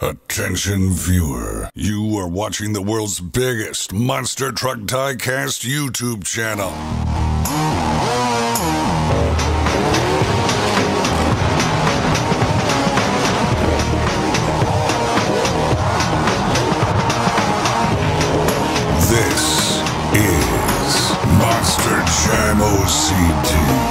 Attention viewer, you are watching the world's biggest monster truck diecast YouTube channel. This is Monster Jam OCD.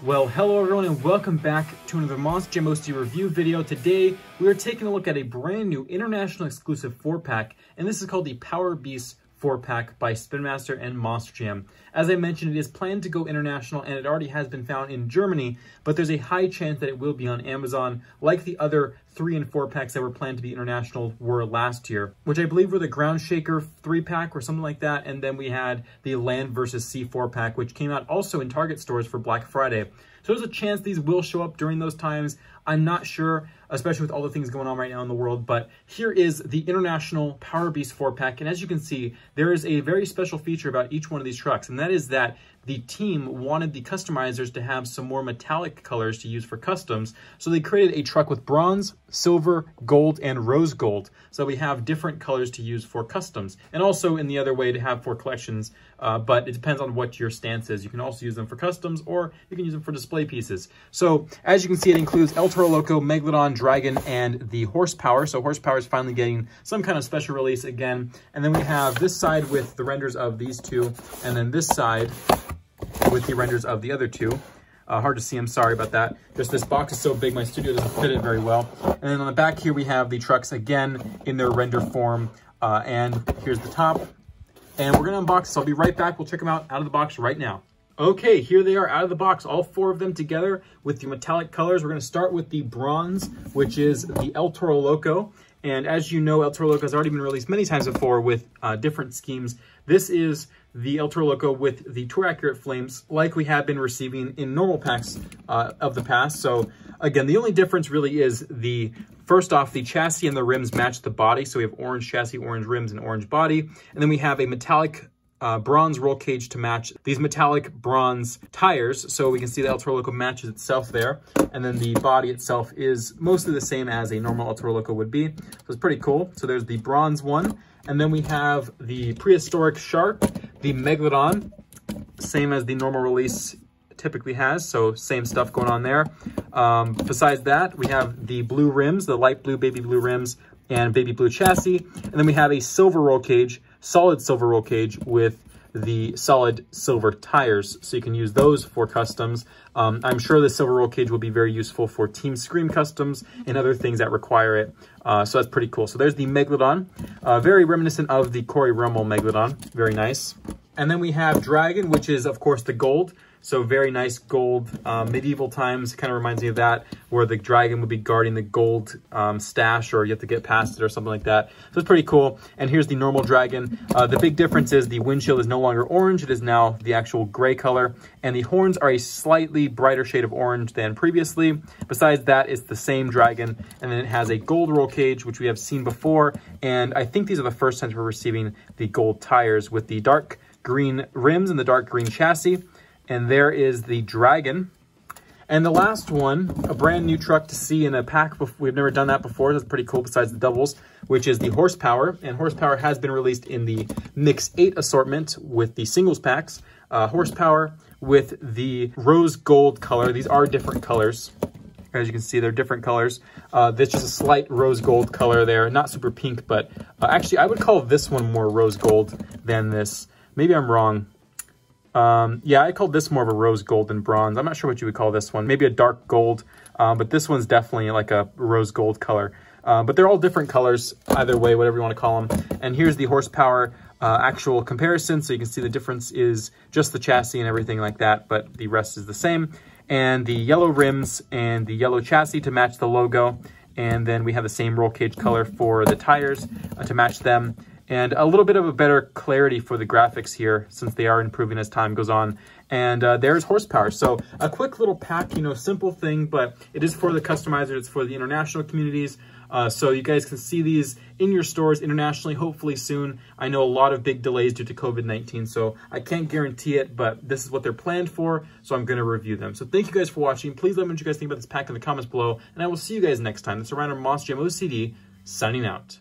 Well, hello everyone and welcome back to another Monster Jam OCD review video. Today, we are taking a look at a brand new international exclusive 4-pack, and this is called the Power Beast 4-pack by Spin Master and Monster Jam. As I mentioned, it is planned to go international and it already has been found in Germany, but there's a high chance that it will be on Amazon, like the other 3 and 4 packs that were planned to be international were last year, which I believe were the Ground Shaker 3-pack or something like that, and then we had the Land vs. Sea 4-pack, which came out also in Target stores for Black Friday. So there's a chance these will show up during those times. I'm not sure, especially with all the things going on right now in the world, but here is the International Power Beast 4-pack, and as you can see, there is a very special feature about each one of these trucks, and that is that the team wanted the customizers to have some more metallic colors to use for customs, so they created a truck with bronze, silver, gold, and rose gold, so we have different colors to use for customs, and also in the other way to have for collections, but it depends on what your stance is. You can also use them for customs, or you can use them for display pieces. So, as you can see, it includes El Toro Loco, Megalodon, Dragon, and the Horsepower. So Horsepower is finally getting some kind of special release again. And then we have this side with the renders of these two, and then this side with the renders of the other two. Hard to see, I'm sorry about that. Just this box is so big, my studio doesn't fit it very well. And then on the back here, we have the trucks again in their render form. And here's the top. And we're gonna unbox this. I'll be right back. We'll check them out of the box right now. Okay, here they are out of the box, all 4 of them together with the metallic colors. We're gonna start with the bronze, which is the El Toro Loco. And as you know, El Toro Loco has already been released many times before with different schemes. This is the El Toro Loco with the Tour Accurate flames, like we have been receiving in normal packs of the past. So again, the only difference really is first off, the chassis and the rims match the body. So we have orange chassis, orange rims, and orange body. And then we have a metallic bronze roll cage to match these metallic bronze tires. So we can see the El Toro Loco matches itself there. And then the body itself is mostly the same as a normal El Toro Loco would be. So it's pretty cool. So there's the bronze one. And then we have the Prehistoric Shark, the Megalodon, same as the normal release typically has. So same stuff going on there. Besides that, we have the blue rims, the light blue, baby blue rims, and baby blue chassis. And then we have a silver roll cage, solid silver roll cage with the solid silver tires, so you can use those for customs. I'm sure the silver roll cage will be very useful for Team Scream customs and other things that require it, so that's pretty cool. So there's the Megalodon, very reminiscent of the Corey Rummel Megalodon, very nice. And then we have Dragon, which is of course the gold. So very nice gold, medieval times, kind of reminds me of that, where the dragon would be guarding the gold stash, or you have to get past it or something like that. So it's pretty cool. And here's the normal dragon. The big difference is the windshield is no longer orange. It is now the actual gray color. And the horns are a slightly brighter shade of orange than previously. Besides that, it's the same dragon. And then it has a gold roll cage, which we have seen before. And I think these are the first times we're receiving the gold tires with the dark green rims and the dark green chassis. And there is the Dragon. And the last one, a brand new truck to see in a pack. We've never done that before. That's pretty cool besides the doubles, which is the Horsepower. And Horsepower has been released in the Mix 8 assortment with the singles packs. Horsepower with the rose gold color. These are different colors. As you can see, they're different colors. There's just a slight rose gold color there. Not super pink, but actually I would call this one more rose gold than this. Maybe I'm wrong. Yeah, I called this more of a rose gold than bronze. I'm not sure what you would call this one. Maybe a dark gold, but this one's definitely like a rose gold color. But they're all different colors, either way, whatever you want to call them. And here's the Horsepower actual comparison. So you can see the difference is just the chassis and everything like that, but the rest is the same. And the yellow rims and the yellow chassis to match the logo. And then we have the same roll cage color for the tires to match them. and a little bit of a better clarity for the graphics here since they are improving as time goes on. And there's horsepower. So a quick little pack, you know, simple thing, but it is for the customizers, it's for the international communities. So you guys can see these in your stores internationally, hopefully soon. I know a lot of big delays due to COVID-19, so I can't guarantee it, but this is what they're planned for, so I'm going to review them. So thank you guys for watching. Please let me know what you guys think about this pack in the comments below, and I will see you guys next time. This is Ryan from Monster Jam OCD, signing out.